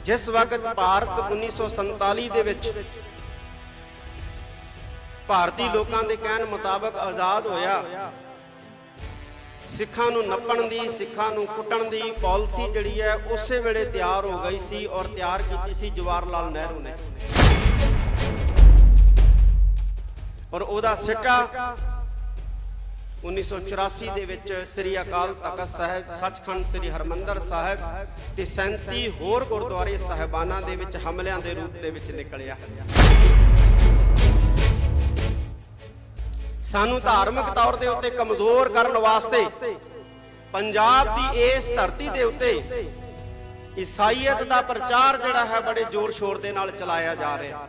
जिस वक्त भारत 1947 ਦੇ ਵਿੱਚ ਭਾਰਤੀ ਲੋਕਾਂ ਦੇ ਕਹਿਣ ਮੁਤਾਬਕ ਆਜ਼ਾਦ ਹੋਇਆ, ਸਿੱਖਾਂ ਨੂੰ ਨੱਪਣ ਦੀ, ਸਿੱਖਾਂ ਨੂੰ ਕੁੱਟਣ ਦੀ ਪਾਲਿਸੀ ਜਿਹੜੀ ਹੈ ਉਸੇ ਵੇਲੇ ਤਿਆਰ ਹੋ ਗਈ ਸੀ ਔਰ ਤਿਆਰ ਕੀਤੀ ਸੀ ਜਵਾਹਰ ਲਾਲ ਨਹਿਰੂ ਨੇ। ਔਰ ਉਹਦਾ ਸਿੱਟਾ 1984 ਦੇ ਵਿੱਚ ਸ੍ਰੀ ਅਕਾਲ ਤਖਤ ਸਾਹਿਬ, ਸੱਚਖੰਡ ਸ੍ਰੀ ਹਰਮੰਦਰ ਸਾਹਿਬ ਤੇ 37 ਹੋਰ ਗੁਰਦੁਆਰੇ ਸਾਹਿਬਾਨਾਂ ਦੇ ਵਿੱਚ ਹਮਲਿਆਂ ਦੇ ਰੂਪ ਦੇ ਵਿੱਚ ਨਿਕਲਿਆ। ਸਾਨੂੰ ਧਾਰਮਿਕ ਤੌਰ ਦੇ ਉੱਤੇ ਕਮਜ਼ੋਰ ਕਰਨ ਵਾਸਤੇ ਪੰਜਾਬ ਦੀ ਇਸ ਧਰਤੀ ਦੇ ਉੱਤੇ ਈਸਾਈਅਤ ਦਾ ਪ੍ਰਚਾਰ ਜਿਹੜਾ ਹੈ ਬੜੇ ਜ਼ੋਰ ਸ਼ੋਰ ਦੇ ਨਾਲ ਚਲਾਇਆ ਜਾ ਰਿਹਾ।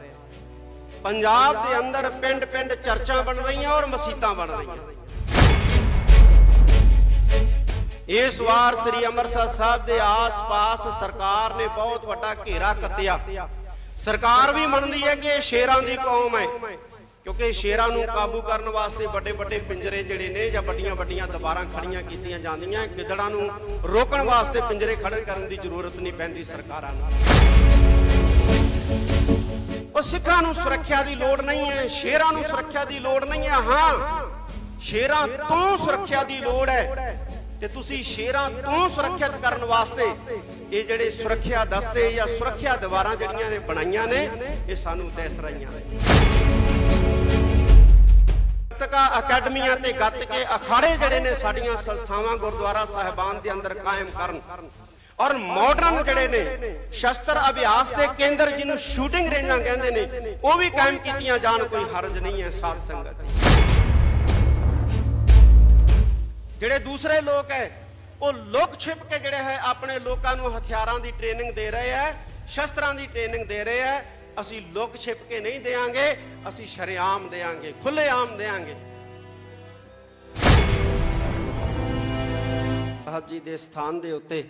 ਪੰਜਾਬ ਦੇ ਅੰਦਰ ਪਿੰਡ ਪਿੰਡ ਚਰਚਾਂ ਬਣ ਰਹੀਆਂ ਔਰ ਮਸੀਤਾਂ ਬਣ ਰਹੀਆਂ। ਇਸ ਵਾਰ ਸ੍ਰੀ ਅੰਮ੍ਰਿਤਸਰ ਸਾਹਿਬ ਦੇ ਆਸ-ਪਾਸ ਸਰਕਾਰ ਨੇ ਬਹੁਤ ਵੱਡਾ ਘੇਰਾ ਕੱਤਿਆ। ਸਰਕਾਰ ਵੀ ਮੰਨਦੀ ਹੈ ਕਿ ਇਹ ਸ਼ੇਰਾਂ ਦੀ ਕੌਮ ਹੈ, ਕਿਉਂਕਿ ਸ਼ੇਰਾਂ ਨੂੰ ਕਾਬੂ ਕਰਨ ਵਾਸਤੇ ਵੱਡੇ ਵੱਡੇ ਪਿੰਜਰੇ ਜਿਹੜੇ ਨੇ ਜਾਂ ਵੱਡੀਆਂ ਵੱਡੀਆਂ ਦੀਵਾਰਾਂ ਖੜੀਆਂ ਕੀਤੀਆਂ ਜਾਂਦੀਆਂ। ਗਿੱਦੜਾਂ ਨੂੰ ਰੋਕਣ ਵਾਸਤੇ ਪਿੰਜਰੇ ਖੜੇ ਕਰਨ ਦੀ ਜ਼ਰੂਰਤ ਨਹੀਂ ਪੈਂਦੀ ਸਰਕਾਰਾਂ ਨੂੰ। ਉਹ ਸਿੱਖਾਂ ਨੂੰ ਸੁਰੱਖਿਆ ਦੀ ਲੋੜ ਨਹੀਂ ਹੈ, ਸ਼ੇਰਾਂ ਨੂੰ ਸੁਰੱਖਿਆ ਦੀ ਲੋੜ ਨਹੀਂ ਹੈ। ਹਾਂ, ਸ਼ੇਰਾਂ ਤੋਂ ਸੁਰੱਖਿਆ ਦੀ ਲੋੜ ਹੈ ਤੇ ਤੁਸੀਂ ਸ਼ੇਰਾਂ ਤੋਂ ਸੁਰੱਖਿਅਤ ਕਰਨ ਵਾਸਤੇ ਇਹ ਜਿਹੜੇ ਸੁਰੱਖਿਆ ਦਸਤੇ ਜਾਂ ਸੁਰੱਖਿਆ ਦੀਵਾਰਾਂ ਜਿਹੜੀਆਂ ਨੇ ਬਣਾਈਆਂ ਨੇ, ਇਹ ਸਾਨੂੰ ਦਿਸ ਰਹੀਆਂ ਨੇ। ਗੱਤਕਾ ਅਕੈਡਮੀਆਂ ਤੇ ਗੱਤਕੇ ਅਖਾੜੇ ਜਿਹੜੇ ਨੇ ਸਾਡੀਆਂ ਸੰਸਥਾਵਾਂ ਗੁਰਦੁਆਰਾ ਸਾਹਿਬਾਨ ਦੇ ਅੰਦਰ ਕਾਇਮ ਕਰਨ ਔਰ ਮਾਡਰਨ ਜਿਹੜੇ ਨੇ ਸ਼ਸਤਰ ਅਭਿਆਸ ਦੇ ਕੇਂਦਰ ਜਿਹਨੂੰ ਸ਼ੂਟਿੰਗ ਰੇਂਜਾਂ ਕਹਿੰਦੇ ਨੇ ਉਹ ਵੀ ਕਾਇਮ ਕੀਤੀਆਂ ਜਾਣ, ਕੋਈ ਹਰਜ ਨਹੀਂ ਹੈ। ਸਾਧ ਸੰਗਤ ਜਿਹੜੇ ਦੂਸਰੇ ਲੋਕ ਹੈ ਉਹ ਲੁਕ ਛਿਪ ਕੇ ਜਿਹੜੇ ਹੈ ਆਪਣੇ ਲੋਕਾਂ ਨੂੰ ਹਥਿਆਰਾਂ ਦੀ ਟ੍ਰੇਨਿੰਗ ਦੇ ਰਹੇ ਹੈ, ਸ਼ਸਤਰਾਂ ਦੀ ਟ੍ਰੇਨਿੰਗ ਦੇ ਰਹੇ ਹੈ। ਅਸੀਂ ਲੁਕ ਛਿਪ ਕੇ ਨਹੀਂ ਦੇਾਂਗੇ, ਅਸੀਂ ਸ਼ਰੇਆਮ ਦੇਾਂਗੇ, ਖੁੱਲ੍ਹੇਆਮ ਦੇਾਂਗੇ। ਸਾਹਿਬ ਜੀ ਦੇ ਸਥਾਨ ਦੇ ਉੱਤੇ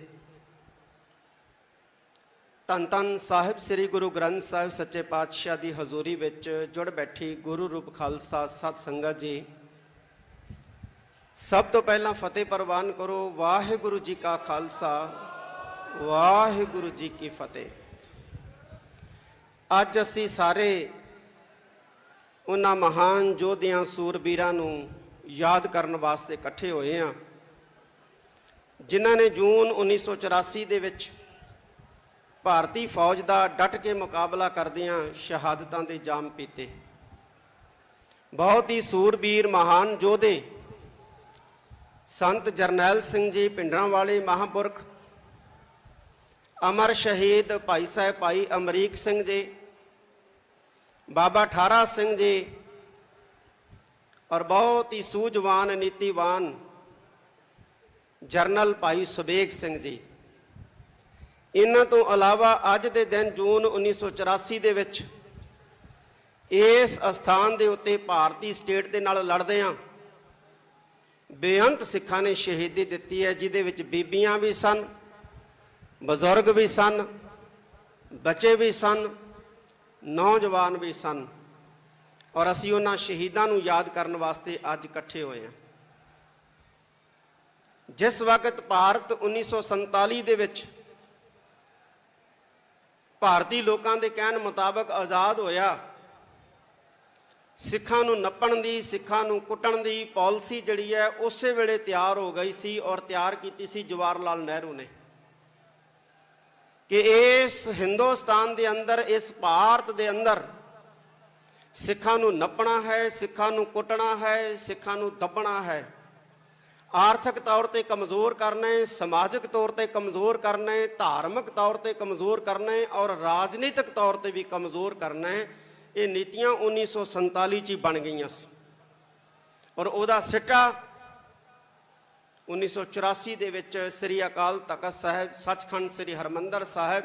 ਧੰਨ ਧੰਨ ਸਾਹਿਬ ਸ੍ਰੀ ਗੁਰੂ ਗ੍ਰੰਥ ਸਾਹਿਬ ਸੱਚੇ ਪਾਤਸ਼ਾਹ ਦੀ ਹਜ਼ੂਰੀ ਵਿੱਚ ਜੁੜ ਬੈਠੀ ਗੁਰੂ ਰੂਪ ਖਾਲਸਾ ਸਤ ਸੰਗਤ ਜੀ, ਸਭ ਤੋਂ ਪਹਿਲਾਂ ਫਤਿਹ ਪ੍ਰਵਾਨ ਕਰੋ। ਵਾਹਿਗੁਰੂ ਜੀ ਕਾ ਖਾਲਸਾ, ਵਾਹਿਗੁਰੂ ਜੀ ਕੀ ਫਤਿਹ। ਅੱਜ ਅਸੀਂ ਸਾਰੇ ਉਹਨਾਂ ਮਹਾਨ ਯੋਧਿਆਂ ਸੂਰਬੀਰਾਂ ਨੂੰ ਯਾਦ ਕਰਨ ਵਾਸਤੇ ਇਕੱਠੇ ਹੋਏ ਹਾਂ, ਜਿਨ੍ਹਾਂ ਨੇ ਜੂਨ 1984 ਦੇ ਵਿੱਚ ਭਾਰਤੀ ਫੌਜ ਦਾ ਡਟ ਕੇ ਮੁਕਾਬਲਾ ਕਰਦਿਆਂ ਸ਼ਹਾਦਤਾਂ ਦੇ ਜਾਮ ਪੀਤੇ। ਬਹੁਤ ਹੀ ਸੂਰਬੀਰ ਮਹਾਨ ਯੋਧੇ ਸੰਤ ਜਰਨੈਲ ਸਿੰਘ ਜੀ ਭਿੰਡਰਾਂਵਾਲੇ ਮਹਾਂਪੁਰਖ, ਅਮਰ ਸ਼ਹੀਦ ਭਾਈ ਸਾਹਿਬ ਭਾਈ ਅਮਰੀਕ ਸਿੰਘ ਜੀ, ਬਾਬਾ ਠਾਰਾ ਸਿੰਘ ਜੀ ਔਰ ਬਹੁਤ ਹੀ ਸੂਝਵਾਨ ਨੀਤੀਵਾਨ ਜਰਨਲ ਭਾਈ ਸੁਬੇਗ ਸਿੰਘ ਜੀ। ਇਹਨਾਂ ਤੋਂ ਇਲਾਵਾ ਅੱਜ ਦੇ ਦਿਨ ਜੂਨ 1984 ਦੇ ਵਿੱਚ ਇਸ ਅਸਥਾਨ ਦੇ ਉੱਤੇ ਭਾਰਤੀ ਸਟੇਟ ਦੇ ਨਾਲ ਲੜਦਿਆਂ ਬੇਅੰਤ ਸਿੱਖਾਂ ਨੇ ਸ਼ਹੀਦੀ ਦਿੱਤੀ ਹੈ, ਜਿਹਦੇ ਵਿੱਚ ਬੀਬੀਆਂ ਵੀ ਸਨ, ਬਜ਼ੁਰਗ ਵੀ ਸਨ, ਬੱਚੇ ਵੀ ਸਨ, ਨੌਜਵਾਨ ਵੀ ਸਨ। ਔਰ ਅਸੀਂ ਉਹਨਾਂ ਸ਼ਹੀਦਾਂ ਨੂੰ ਯਾਦ ਕਰਨ ਵਾਸਤੇ ਅੱਜ ਇਕੱਠੇ ਹੋਏ ਹਾਂ। ਜਿਸ ਵਕਤ ਭਾਰਤ 1947 ਦੇ ਵਿੱਚ ਭਾਰਤੀ ਲੋਕਾਂ ਦੇ ਕਹਿਣ ਮੁਤਾਬਕ ਆਜ਼ਾਦ ਹੋਇਆ, ਸਿੱਖਾਂ ਨੂੰ ਨੱਪਣ ਦੀ, ਸਿੱਖਾਂ ਨੂੰ ਕੁੱਟਣ ਦੀ ਪਾਲਿਸੀ ਜਿਹੜੀ ਹੈ ਉਸੇ ਵੇਲੇ ਤਿਆਰ ਹੋ ਗਈ ਸੀ ਔਰ ਤਿਆਰ ਕੀਤੀ ਸੀ ਜਵਾਹਰ ਲਾਲ ਨਹਿਰੂ ਨੇ ਕਿ ਇਸ ਹਿੰਦੁਸਤਾਨ ਦੇ ਅੰਦਰ, ਇਸ ਭਾਰਤ ਦੇ ਅੰਦਰ ਸਿੱਖਾਂ ਨੂੰ ਨੱਪਣਾ ਹੈ, ਸਿੱਖਾਂ ਨੂੰ ਕੁੱਟਣਾ ਹੈ, ਸਿੱਖਾਂ ਨੂੰ ਦੱਬਣਾ ਹੈ, ਆਰਥਿਕ ਤੌਰ ਤੇ ਕਮਜ਼ੋਰ ਕਰਨਾ ਹੈ, ਸਮਾਜਿਕ ਤੌਰ ਤੇ ਕਮਜ਼ੋਰ ਕਰਨਾ ਹੈ, ਧਾਰਮਿਕ ਤੌਰ ਤੇ ਕਮਜ਼ੋਰ ਕਰਨਾ ਹੈ ਔਰ ਰਾਜਨੀਤਿਕ ਤੌਰ ਤੇ ਵੀ ਕਮਜ਼ੋਰ ਕਰਨਾ ਹੈ। ਇਹ ਨੀਤੀਆਂ 1947 'ਚ ਹੀ ਬਣ ਗਈਆਂ ਸੀ ਔਰ ਉਹਦਾ ਸਿੱਟਾ 1984 ਦੇ ਵਿੱਚ ਸ੍ਰੀ ਅਕਾਲ ਤਖਤ ਸਾਹਿਬ, ਸੱਚਖੰਡ ਸ੍ਰੀ ਹਰਮੰਦਰ ਸਾਹਿਬ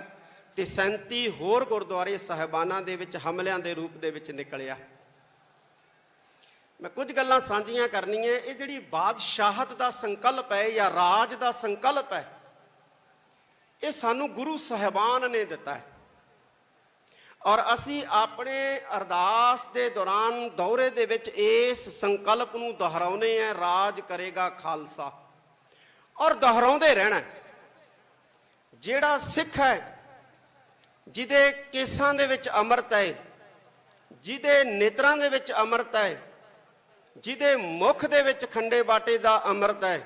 ਤੇ 37 ਹੋਰ ਗੁਰਦੁਆਰੇ ਸਾਹਿਬਾਨਾਂ ਦੇ ਵਿੱਚ ਹਮਲਿਆਂ ਦੇ ਰੂਪ ਦੇ ਵਿੱਚ ਨਿਕਲਿਆ। ਮੈਂ ਕੁਝ ਗੱਲਾਂ ਸਾਂਝੀਆਂ ਕਰਨੀਆਂ। ਇਹ ਜਿਹੜੀ ਬਾਦਸ਼ਾਹਤ ਦਾ ਸੰਕਲਪ ਹੈ ਜਾਂ ਰਾਜ ਦਾ ਸੰਕਲਪ ਹੈ, ਇਹ ਸਾਨੂੰ ਗੁਰੂ ਸਾਹਿਬਾਨ ਨੇ ਦਿੱਤਾ ਹੈ ਔਰ ਅਸੀਂ ਆਪਣੇ ਅਰਦਾਸ ਦੇ ਦੌਰਾਨ ਦੌਰੇ ਦੇ ਵਿੱਚ ਇਸ ਸੰਕਲਪ ਨੂੰ ਦੁਹਰਾਉਂਦੇ ਹਾਂ, ਰਾਜ ਕਰੇਗਾ ਖਾਲਸਾ, ਔਰ ਦੁਹਰਾਉਂਦੇ ਰਹਿਣਾ। ਜਿਹੜਾ ਸਿੱਖ ਹੈ ਜਿਹਦੇ ਕੇਸਾਂ ਦੇ ਵਿੱਚ ਅੰਮ੍ਰਿਤ ਹੈ, ਜਿਹਦੇ ਨੇਤਰਾਂ ਦੇ ਵਿੱਚ ਅੰਮ੍ਰਿਤ ਹੈ, ਜਿਹਦੇ ਮੁਖ ਦੇ ਵਿੱਚ ਖੰਡੇ ਬਾਟੇ ਦਾ ਅੰਮ੍ਰਿਤ ਹੈ,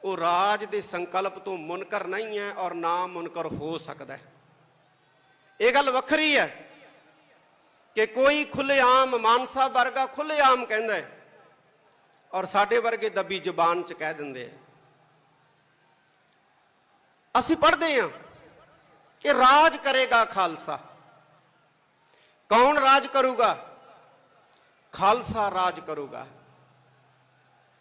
ਉਹ ਰਾਜ ਦੇ ਸੰਕਲਪ ਤੋਂ ਮੁਨਕਰ ਨਹੀਂ ਹੈ ਔਰ ਨਾ ਮੁਨਕਰ ਹੋ ਸਕਦਾ ਹੈ। ਇਹ ਗੱਲ ਵੱਖਰੀ ਹੈ ਕਿ ਕੋਈ ਖੁੱਲ੍ਹੇਆਮ ਮਾਨਸਾ ਵਰਗਾ ਖੁੱਲ੍ਹੇਆਮ ਕਹਿੰਦਾ ਹੈ ਔਰ ਸਾਡੇ ਵਰਗੇ ਦੱਬੀ ਜ਼ੁਬਾਨ 'ਚ ਕਹਿ ਦਿੰਦੇ ਆ। ਅਸੀਂ ਪੜ੍ਹਦੇ ਹਾਂ ਕਿ ਰਾਜ ਕਰੇਗਾ ਖਾਲਸਾ। ਕੌਣ ਰਾਜ ਕਰੂਗਾ? ਖਾਲਸਾ ਰਾਜ ਕਰੂਗਾ।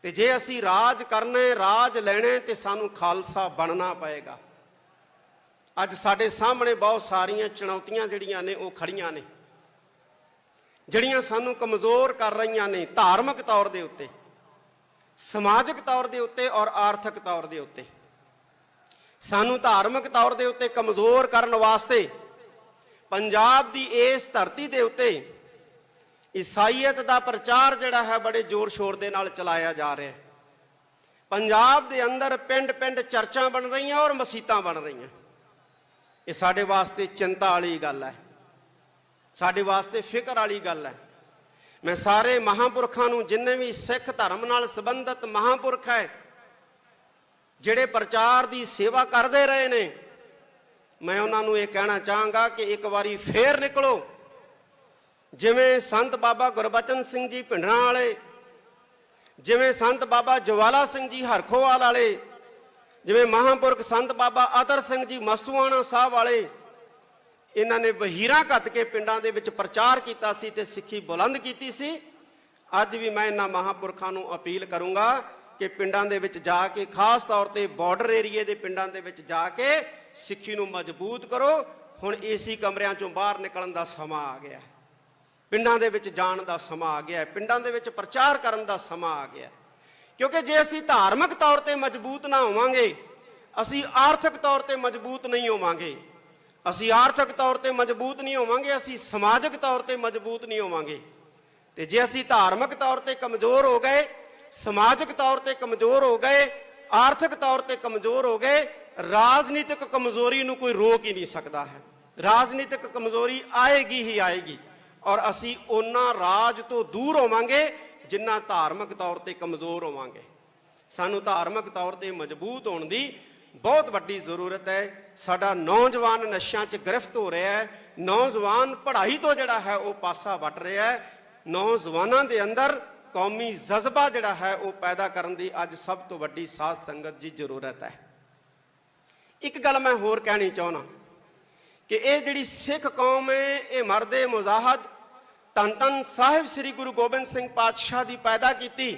ਤੇ ਜੇ ਅਸੀਂ ਰਾਜ ਕਰਨੇ, ਰਾਜ ਲੈਣੇ, ਤੇ ਸਾਨੂੰ ਖਾਲਸਾ ਬਣਨਾ ਪਏਗਾ। ਅੱਜ ਸਾਡੇ ਸਾਹਮਣੇ ਬਹੁਤ ਸਾਰੀਆਂ ਚੁਣੌਤੀਆਂ ਜਿਹੜੀਆਂ ਨੇ ਉਹ ਖੜੀਆਂ ਨੇ, ਜਿਹੜੀਆਂ ਸਾਨੂੰ ਕਮਜ਼ੋਰ ਕਰ ਰਹੀਆਂ ਨੇ, ਧਾਰਮਿਕ ਤੌਰ ਦੇ ਉੱਤੇ, ਸਮਾਜਿਕ ਤੌਰ ਦੇ ਉੱਤੇ ਔਰ ਆਰਥਿਕ ਤੌਰ ਦੇ ਉੱਤੇ। ਸਾਨੂੰ ਧਾਰਮਿਕ ਤੌਰ ਦੇ ਉੱਤੇ ਕਮਜ਼ੋਰ ਕਰਨ ਵਾਸਤੇ ਪੰਜਾਬ ਦੀ ਇਸ ਧਰਤੀ ਦੇ ਉੱਤੇ ਈਸਾਈਅਤ ਦਾ ਪ੍ਰਚਾਰ ਜਿਹੜਾ ਹੈ ਬੜੇ ਜ਼ੋਰ ਸ਼ੋਰ ਦੇ ਨਾਲ ਚਲਾਇਆ ਜਾ ਰਿਹਾ ਹੈ। ਪੰਜਾਬ ਦੇ ਅੰਦਰ ਪਿੰਡ ਪਿੰਡ ਚਰਚਾਂ ਬਣ ਰਹੀਆਂ ਔਰ ਮਸੀਤਾਂ ਬਣ ਰਹੀਆਂ। ਇਹ ਸਾਡੇ ਵਾਸਤੇ ਚਿੰਤਾ ਵਾਲੀ ਗੱਲ ਹੈ, ਸਾਡੇ ਵਾਸਤੇ ਫਿਕਰ ਵਾਲੀ ਗੱਲ ਹੈ। ਮੈਂ ਸਾਰੇ ਮਹਾਂਪੁਰਖਾਂ ਨੂੰ, ਜਿੰਨੇ ਵੀ ਸਿੱਖ ਧਰਮ ਨਾਲ ਸੰਬੰਧਿਤ ਮਹਾਂਪੁਰਖ ਹੈ, ਜਿਹੜੇ ਪ੍ਰਚਾਰ ਦੀ ਸੇਵਾ ਕਰਦੇ ਰਹੇ ਨੇ, ਮੈਂ ਉਹਨਾਂ ਨੂੰ ਇਹ ਕਹਿਣਾ ਚਾਹਾਂਗਾ ਕਿ ਇੱਕ ਵਾਰੀ ਫੇਰ ਨਿਕਲੋ। ਜਿਵੇਂ ਸੰਤ ਬਾਬਾ ਗੁਰਬਚਨ ਸਿੰਘ ਜੀ ਭਿੰਡਰਾਂ ਵਾਲੇ, ਜਿਵੇਂ ਸੰਤ ਬਾਬਾ ਜਵਾਲਾ ਸਿੰਘ ਜੀ ਹਰਖੋਵਾਲ ਵਾਲੇ, ਜਿਵੇਂ ਮਹਾਂਪੁਰਖ ਸੰਤ ਬਾਬਾ ਅਤਰ ਸਿੰਘ ਜੀ ਮਸਤੂਆਣਾ ਸਾਹਿਬ ਵਾਲੇ, ਇਹਨਾਂ ਨੇ ਵਹੀਰਾਂ ਘੱਤ ਕੇ ਪਿੰਡਾਂ ਦੇ ਵਿੱਚ ਪ੍ਰਚਾਰ ਕੀਤਾ ਸੀ ਤੇ ਸਿੱਖੀ ਬੁਲੰਦ ਕੀਤੀ ਸੀ। ਅੱਜ ਵੀ ਮੈਂ ਇਹਨਾਂ ਮਹਾਂਪੁਰਖਾਂ ਨੂੰ ਅਪੀਲ ਕਰੂੰਗਾ ਕਿ ਪਿੰਡਾਂ ਦੇ ਵਿੱਚ ਜਾ ਕੇ, ਖਾਸ ਤੌਰ ਤੇ ਬਾਰਡਰ ਏਰੀਏ ਦੇ ਪਿੰਡਾਂ ਦੇ ਵਿੱਚ ਜਾ ਕੇ ਸਿੱਖੀ ਨੂੰ ਮਜ਼ਬੂਤ ਕਰੋ। ਹੁਣ ਏਸੀ ਕਮਰਿਆਂ ਚੋਂ ਬਾਹਰ ਨਿਕਲਣ ਦਾ ਸਮਾਂ ਆ ਗਿਆ, ਪਿੰਡਾਂ ਦੇ ਵਿੱਚ ਜਾਣ ਦਾ ਸਮਾਂ ਆ ਗਿਆ, ਪਿੰਡਾਂ ਦੇ ਵਿੱਚ ਪ੍ਰਚਾਰ ਕਰਨ ਦਾ ਸਮਾਂ ਆ ਗਿਆ। ਕਿਉਂਕਿ ਜੇ ਅਸੀਂ ਧਾਰਮਿਕ ਤੌਰ ਤੇ ਮਜ਼ਬੂਤ ਨਾ ਹੋਵਾਂਗੇ, ਅਸੀਂ ਆਰਥਿਕ ਤੌਰ ਤੇ ਮਜ਼ਬੂਤ ਨਹੀਂ ਹੋਵਾਂਗੇ। ਅਸੀਂ ਆਰਥਿਕ ਤੌਰ ਤੇ ਮਜ਼ਬੂਤ ਨਹੀਂ ਹੋਵਾਂਗੇ, ਅਸੀਂ ਸਮਾਜਿਕ ਤੌਰ ਤੇ ਮਜ਼ਬੂਤ ਨਹੀਂ ਹੋਵਾਂਗੇ। ਤੇ ਜੇ ਅਸੀਂ ਧਾਰਮਿਕ ਤੌਰ ਤੇ ਕਮਜ਼ੋਰ ਹੋ ਗਏ, ਸਮਾਜਿਕ ਤੌਰ ਤੇ ਕਮਜ਼ੋਰ ਹੋ ਗਏ, ਆਰਥਿਕ ਤੌਰ ਤੇ ਕਮਜ਼ੋਰ ਹੋ ਗਏ, ਰਾਜਨੀਤਿਕ ਕਮਜ਼ੋਰੀ ਨੂੰ ਕੋਈ ਰੋਕ ਹੀ ਨਹੀਂ ਸਕਦਾ ਹੈ। ਰਾਜਨੀਤਿਕ ਕਮਜ਼ੋਰੀ ਆਏਗੀ ਹੀ ਆਏਗੀ ਔਰ ਅਸੀਂ ਉਹਨਾਂ ਰਾਜ ਤੋਂ ਦੂਰ ਹੋਵਾਂਗੇ ਜਿੰਨਾ ਧਾਰਮਿਕ ਤੌਰ ਤੇ ਕਮਜ਼ੋਰ ਹੋਵਾਂਗੇ। ਸਾਨੂੰ ਧਾਰਮਿਕ ਤੌਰ ਤੇ ਮਜ਼ਬੂਤ ਹੋਣ ਦੀ ਬਹੁਤ ਵੱਡੀ ਜ਼ਰੂਰਤ ਹੈ। ਸਾਡਾ ਨੌਜਵਾਨ ਨਸ਼ਿਆਂ 'ਚ ਗ੍ਰਿਫਤ ਹੋ ਰਿਹਾ ਹੈ, ਨੌਜਵਾਨ ਪੜ੍ਹਾਈ ਤੋਂ ਜਿਹੜਾ ਹੈ ਉਹ ਪਾਸਾ ਵੱਟ ਰਿਹਾ ਹੈ। ਨੌਜਵਾਨਾਂ ਦੇ ਅੰਦਰ ਕੌਮੀ ਜਜ਼ਬਾ ਜਿਹੜਾ ਹੈ ਉਹ ਪੈਦਾ ਕਰਨ ਦੀ ਅੱਜ ਸਭ ਤੋਂ ਵੱਡੀ ਸਾਧ ਸੰਗਤ ਦੀ ਜ਼ਰੂਰਤ ਹੈ। ਇੱਕ ਗੱਲ ਮੈਂ ਹੋਰ ਕਹਿਣੀ ਚਾਹੁੰਦਾ ਕਿ ਇਹ ਜਿਹੜੀ ਸਿੱਖ ਕੌਮ ਹੈ, ਇਹ ਮਰਦੇ ਮੁਜ਼ਾਹਦ ਧੰਨ ਧੰਨ ਸਾਹਿਬ ਸ੍ਰੀ ਗੁਰੂ ਗੋਬਿੰਦ ਸਿੰਘ ਪਾਤਸ਼ਾਹ ਦੀ ਪੈਦਾ ਕੀਤੀ,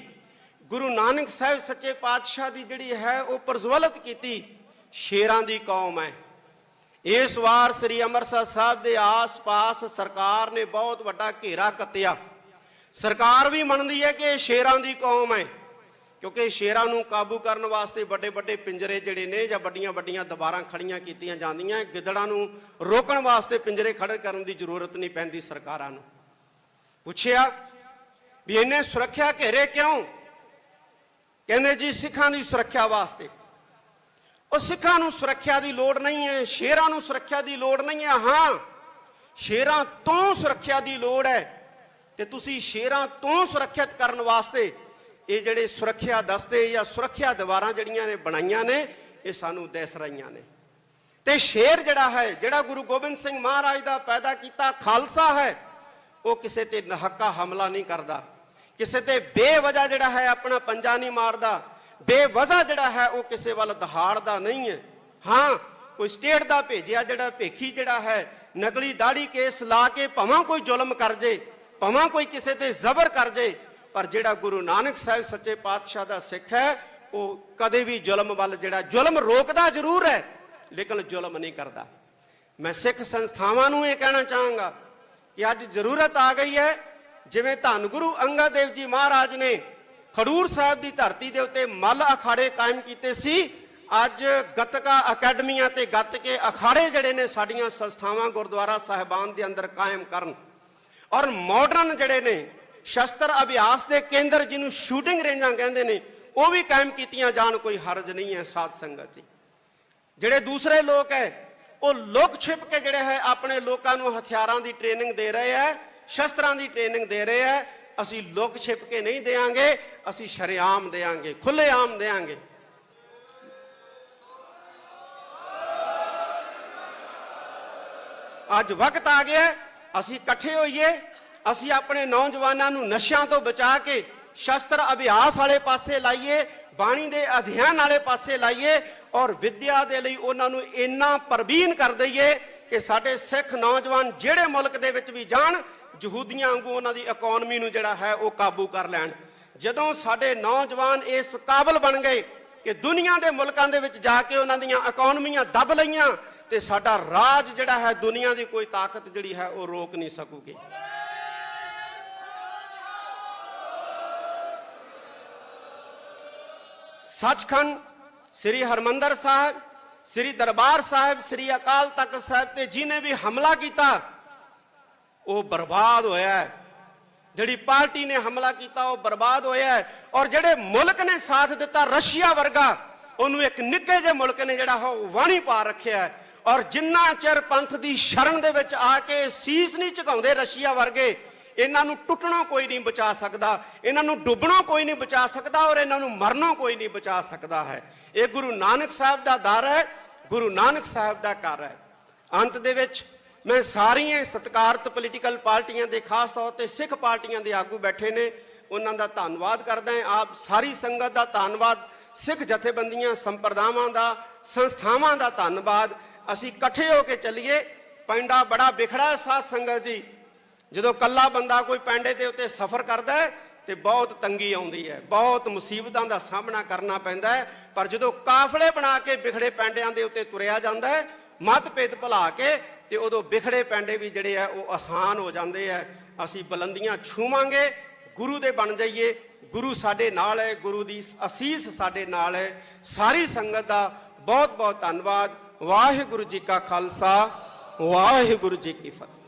ਗੁਰੂ ਨਾਨਕ ਸਾਹਿਬ ਸੱਚੇ ਪਾਤਸ਼ਾਹ ਦੀ ਜਿਹੜੀ ਹੈ ਉਹ ਪ੍ਰਜਵਲਿਤ ਕੀਤੀ ਸ਼ੇਰਾਂ ਦੀ ਕੌਮ ਹੈ। ਇਸ ਵਾਰ ਸ੍ਰੀ ਅੰਮ੍ਰਿਤਸਰ ਸਾਹਿਬ ਦੇ ਆਸ-ਪਾਸ ਸਰਕਾਰ ਨੇ ਬਹੁਤ ਵੱਡਾ ਘੇਰਾ ਕੱਤਿਆ। ਸਰਕਾਰ ਵੀ ਮੰਨਦੀ ਹੈ ਕਿ ਇਹ ਸ਼ੇਰਾਂ ਦੀ ਕੌਮ ਹੈ, ਕਿਉਂਕਿ ਸ਼ੇਰਾਂ ਨੂੰ ਕਾਬੂ ਕਰਨ ਵਾਸਤੇ ਵੱਡੇ ਵੱਡੇ ਪਿੰਜਰੇ ਜਿਹੜੇ ਨੇ ਜਾਂ ਵੱਡੀਆਂ ਵੱਡੀਆਂ ਦੀਵਾਰਾਂ ਖੜੀਆਂ ਕੀਤੀਆਂ ਜਾਂਦੀਆਂ। ਗਿੱਦੜਾਂ ਨੂੰ ਰੋਕਣ ਵਾਸਤੇ ਪਿੰਜਰੇ ਖੜੇ ਕਰਨ ਦੀ ਜ਼ਰੂਰਤ ਨਹੀਂ ਪੈਂਦੀ। ਸਰਕਾਰਾਂ ਨੂੰ ਪੁੱਛਿਆ ਵੀ ਇੰਨੇ ਸੁਰੱਖਿਆ ਘੇਰੇ ਕਿਉਂ? ਕਹਿੰਦੇ ਜੀ ਸਿੱਖਾਂ ਦੀ ਸੁਰੱਖਿਆ ਵਾਸਤੇ। ਉਹ ਸਿੱਖਾਂ ਨੂੰ ਸੁਰੱਖਿਆ ਦੀ ਲੋੜ ਨਹੀਂ ਹੈ, ਸ਼ੇਰਾਂ ਨੂੰ ਸੁਰੱਖਿਆ ਦੀ ਲੋੜ ਨਹੀਂ ਹੈ। ਹਾਂ, ਸ਼ੇਰਾਂ ਤੋਂ ਸੁਰੱਖਿਆ ਦੀ ਲੋੜ ਹੈ ਤੇ ਤੁਸੀਂ ਸ਼ੇਰਾਂ ਤੋਂ ਸੁਰੱਖਿਅਤ ਕਰਨ ਵਾਸਤੇ ਇਹ ਜਿਹੜੇ ਸੁਰੱਖਿਆ ਦਸਤੇ ਜਾਂ ਸੁਰੱਖਿਆ ਦੀਵਾਰਾਂ ਜਿਹੜੀਆਂ ਨੇ ਬਣਾਈਆਂ ਨੇ, ਇਹ ਸਾਨੂੰ ਦਿਸ ਰਹੀਆਂ ਨੇ। ਤੇ ਸ਼ੇਰ ਜਿਹੜਾ ਹੈ, ਜਿਹੜਾ ਗੁਰੂ ਗੋਬਿੰਦ ਸਿੰਘ ਮਹਾਰਾਜ ਦਾ ਪੈਦਾ ਕੀਤਾ ਖਾਲਸਾ ਹੈ, ਉਹ ਕਿਸੇ ਤੇ ਨਹੱਕਾ ਹਮਲਾ ਨਹੀਂ ਕਰਦਾ, ਕਿਸੇ ਤੇ ਬੇਵਜ੍ਹਾ ਜਿਹੜਾ ਹੈ ਆਪਣਾ ਪੰਜਾ ਨਹੀਂ ਮਾਰਦਾ, ਬੇਵਜ੍ਹਾ ਜਿਹੜਾ ਹੈ ਉਹ ਕਿਸੇ ਵੱਲ ਦਹਾੜਦਾ ਨਹੀਂ ਹੈ। ਹਾਂ, ਕੋਈ ਸਟੇਟ ਦਾ ਭੇਜਿਆ ਜਿਹੜਾ ਭੇਖੀ ਜਿਹੜਾ ਹੈ ਨਕਲੀ ਦਾੜੀ ਕੇਸ ਲਾ ਕੇ ਭਾਵੇਂ ਕੋਈ ਜ਼ੁਲਮ ਕਰ ਜੇ, ਭਾਵੇਂ ਕੋਈ ਕਿਸੇ ਤੇ ਜ਼ਬਰ ਕਰ ਜੇ, ਪਰ ਜਿਹੜਾ ਗੁਰੂ ਨਾਨਕ ਸਾਹਿਬ ਸੱਚੇ ਪਾਤਸ਼ਾਹ ਦਾ ਸਿੱਖ ਹੈ ਉਹ ਕਦੇ ਵੀ ਜ਼ੁਲਮ ਵੱਲ, ਜਿਹੜਾ ਜ਼ੁਲਮ ਰੋਕਦਾ ਜ਼ਰੂਰ ਹੈ ਲੇਕਿਨ ਜ਼ੁਲਮ ਨਹੀਂ ਕਰਦਾ। ਮੈਂ ਸਿੱਖ ਸੰਸਥਾਵਾਂ ਨੂੰ ਇਹ ਕਹਿਣਾ ਚਾਹਾਂਗਾ ਕਿ ਅੱਜ ਜ਼ਰੂਰਤ ਆ ਗਈ ਹੈ, ਜਿਵੇਂ ਧੰਨ ਗੁਰੂ ਅੰਗਦ ਦੇਵ ਜੀ ਮਹਾਰਾਜ ਨੇ ਖਡੂਰ ਸਾਹਿਬ ਦੀ ਧਰਤੀ ਦੇ ਉੱਤੇ ਮੱਲ ਅਖਾੜੇ ਕਾਇਮ ਕੀਤੇ ਸੀ। ਅੱਜ ਗੱਤਕਾ ਅਕੈਡਮੀਆਂ ਤੇ ਗੱਤਕੇ ਅਖਾੜੇ ਜਿਹੜੇ ਨੇ ਸਾਡੀਆਂ ਸੰਸਥਾਵਾਂ ਗੁਰਦੁਆਰਾ ਸਾਹਿਬਾਨ ਦੇ ਅੰਦਰ ਕਾਇਮ ਕਰਨ ਔਰ ਮਾਡਰਨ ਜਿਹੜੇ ਨੇ ਸ਼ਸਤਰ ਅਭਿਆਸ ਦੇ ਕੇਂਦਰ, ਜਿਹਨੂੰ ਸ਼ੂਟਿੰਗ ਰੇਂਜਾਂ ਕਹਿੰਦੇ ਨੇ, ਉਹ ਵੀ ਕਾਇਮ ਕੀਤੀਆਂ ਜਾਣ। ਕੋਈ ਹਰਜ ਨਹੀਂ ਹੈ ਸਾਧ ਸੰਗਤ ਜੀ। ਜਿਹੜੇ ਦੂਸਰੇ ਲੋਕ ਹੈ ਉਹ ਲੁਕ ਛਿਪ ਕੇ ਜਿਹੜੇ ਹੈ ਆਪਣੇ ਲੋਕਾਂ ਨੂੰ ਹਥਿਆਰਾਂ ਦੀ ਟ੍ਰੇਨਿੰਗ ਦੇ ਰਹੇ ਹੈ, ਸ਼ਸਤਰਾਂ ਦੀ ਟ੍ਰੇਨਿੰਗ ਦੇ ਰਹੇ ਹੈ। ਅਸੀਂ ਲੁਕ ਛਿਪ ਕੇ ਨਹੀਂ ਦੇਵਾਂਗੇ, ਅਸੀਂ ਸ਼ਰੇਆਮ ਦੇਵਾਂਗੇ, ਖੁੱਲ੍ਹੇਆਮ ਦੇਵਾਂਗੇ। ਅੱਜ ਵਕਤ ਆ ਗਿਆ ਅਸੀਂ ਇਕੱਠੇ ਹੋਈਏ, ਅਸੀਂ ਆਪਣੇ ਨੌਜਵਾਨਾਂ ਨੂੰ ਨਸ਼ਿਆਂ ਤੋਂ ਬਚਾ ਕੇ ਸ਼ਸਤਰ ਅਭਿਆਸ ਵਾਲੇ ਪਾਸੇ ਲਾਈਏ, ਬਾਣੀ ਦੇ ਅਧਿਐਨ ਵਾਲੇ ਪਾਸੇ ਲਾਈਏ ਔਰ ਵਿਦਿਆ ਦੇ ਲਈ ਉਹਨਾਂ ਨੂੰ ਇੰਨਾ ਪ੍ਰਬੀਨ ਕਰ ਦਈਏ ਕਿ ਸਾਡੇ ਸਿੱਖ ਨੌਜਵਾਨ ਜਿਹੜੇ ਮੁਲਕ ਦੇ ਵਿੱਚ ਵੀ ਜਾਣ, ਯਹੂਦੀਆਂ ਵਾਂਗੂ ਉਹਨਾਂ ਦੀ ਇਕਨੋਮੀ ਨੂੰ ਜਿਹੜਾ ਹੈ ਉਹ ਕਾਬੂ ਕਰ ਲੈਣ। ਜਦੋਂ ਸਾਡੇ ਨੌਜਵਾਨ ਇਸ ਕਾਬਲ ਬਣ ਗਏ ਕਿ ਦੁਨੀਆ ਦੇ ਮੁਲਕਾਂ ਦੇ ਵਿੱਚ ਜਾ ਕੇ ਉਹਨਾਂ ਦੀਆਂ ਇਕਨੋਮੀਆਂ ਦੱਬ ਲਈਆਂ ਤੇ ਸਾਡਾ ਰਾਜ ਜਿਹੜਾ ਹੈ ਦੁਨੀਆ ਦੀ ਕੋਈ ਤਾਕਤ ਜਿਹੜੀ ਹੈ ਉਹ ਰੋਕ ਨਹੀਂ ਸਕੂਗੀ। ਸੱਚਖੰਡ ਸ੍ਰੀ ਹਰਮੰਦਰ ਸਾਹਿਬ, ਸ੍ਰੀ ਦਰਬਾਰ ਸਾਹਿਬ, ਸ੍ਰੀ ਅਕਾਲ ਤਖਤ ਸਾਹਿਬ ਤੇ ਜਿਹਨੇ ਵੀ ਹਮਲਾ ਕੀਤਾ ਉਹ ਬਰਬਾਦ ਹੋਇਆ ਹੈ। ਜਿਹੜੀ ਪਾਰਟੀ ਨੇ ਹਮਲਾ ਕੀਤਾ ਉਹ ਬਰਬਾਦ ਹੋਇਆ ਹੈ। ਔਰ ਜਿਹੜੇ ਮੁਲਕ ਨੇ ਸਾਥ ਦਿੱਤਾ, ਰਸ਼ੀਆ ਵਰਗਾ, ਉਹਨੂੰ ਇੱਕ ਨਿੱਕੇ ਜਿਹੇ ਮੁਲਕ ਨੇ ਜਿਹੜਾ ਉਹ ਵਾਣੀ ਪਾ ਰੱਖਿਆ ਹੈ। ਔਰ ਜਿੰਨਾ ਚਿਰ ਪੰਥ ਦੀ ਸ਼ਰਨ ਦੇ ਵਿੱਚ ਆ ਕੇ ਸੀਸ ਨਹੀਂ ਝੁਕਾਉਂਦੇ ਰਸ਼ੀਆ ਵਰਗੇ, ਇਹਨਾਂ ਨੂੰ ਟੁੱਟਣੋਂ ਕੋਈ ਨਹੀਂ ਬਚਾ ਸਕਦਾ, ਇਹਨਾਂ ਨੂੰ ਡੁੱਬਣੋਂ ਕੋਈ ਨਹੀਂ ਬਚਾ ਸਕਦਾ ਔਰ ਇਹਨਾਂ ਨੂੰ ਮਰਨੋਂ ਕੋਈ ਨਹੀਂ ਬਚਾ ਸਕਦਾ ਹੈ। ਇਹ ਗੁਰੂ ਨਾਨਕ ਸਾਹਿਬ ਦਾ ਦਰ ਹੈ, ਗੁਰੂ ਨਾਨਕ ਸਾਹਿਬ ਦਾ ਘਰ ਹੈ। ਅੰਤ ਦੇ ਵਿੱਚ ਮੈਂ ਸਾਰੀਆਂ ਸਤਿਕਾਰਤ ਪੋਲੀਟੀਕਲ ਪਾਰਟੀਆਂ ਦੇ, ਖਾਸ ਤੌਰ ਤੇ ਸਿੱਖ ਪਾਰਟੀਆਂ ਦੇ ਆਗੂ ਬੈਠੇ ਨੇ, ਉਹਨਾਂ ਦਾ ਧੰਨਵਾਦ ਕਰਦਾ ਹਾਂ। ਆਪ ਸਾਰੀ ਸੰਗਤ ਦਾ ਧੰਨਵਾਦ, ਸਿੱਖ ਜਥੇਬੰਦੀਆਂ, ਸੰਪਰਦਾਵਾਂ ਦਾ, ਸੰਸਥਾਵਾਂ ਦਾ ਧੰਨਵਾਦ। ਅਸੀਂ ਇਕੱਠੇ ਹੋ ਕੇ ਚੱਲੀਏ। ਪਿੰਡਾ ਬੜਾ ਵਿਖੜਾ ਸਾਧ ਸੰਗਤ ਜੀ। ਜਦੋਂ ਕੱਲਾ ਬੰਦਾ ਕੋਈ ਪੈਂਡੇ ਦੇ ਉੱਤੇ ਸਫ਼ਰ ਕਰਦਾ ਹੈ ਤੇ ਬਹੁਤ ਤੰਗੀ ਆਉਂਦੀ ਹੈ, ਬਹੁਤ ਮੁਸੀਬਤਾਂ ਦਾ ਸਾਹਮਣਾ ਕਰਨਾ ਪੈਂਦਾ ਹੈ। ਪਰ ਜਦੋਂ ਕਾਫਲੇ ਬਣਾ ਕੇ ਵਿਖੜੇ ਪੈਂਡਿਆਂ ਦੇ ਉੱਤੇ ਤੁਰਿਆ ਜਾਂਦਾ ਹੈ, ਮਤਭੇਦ ਭੁਲਾ ਕੇ, ਤੇ ਉਦੋਂ ਵਿਖੜੇ ਪੈਂਡੇ ਵੀ ਜਿਹੜੇ ਆ ਉਹ ਆਸਾਨ ਹੋ ਜਾਂਦੇ ਆ। ਅਸੀਂ ਬੁਲੰਦੀਆਂ ਛੂਵਾਂਗੇ, ਗੁਰੂ ਦੇ ਬਣ ਜਾਈਏ। ਗੁਰੂ ਸਾਡੇ ਨਾਲ ਹੈ, ਗੁਰੂ ਦੀ ਅਸੀਸ ਸਾਡੇ ਨਾਲ ਹੈ। ਸਾਰੀ ਸੰਗਤ ਦਾ ਬਹੁਤ ਬਹੁਤ ਧੰਨਵਾਦ। ਵਾਹਿਗੁਰੂ ਜੀ ਕਾ ਖਾਲਸਾ, ਵਾਹਿਗੁਰੂ ਜੀ ਕੀ ਫਤਿਹ।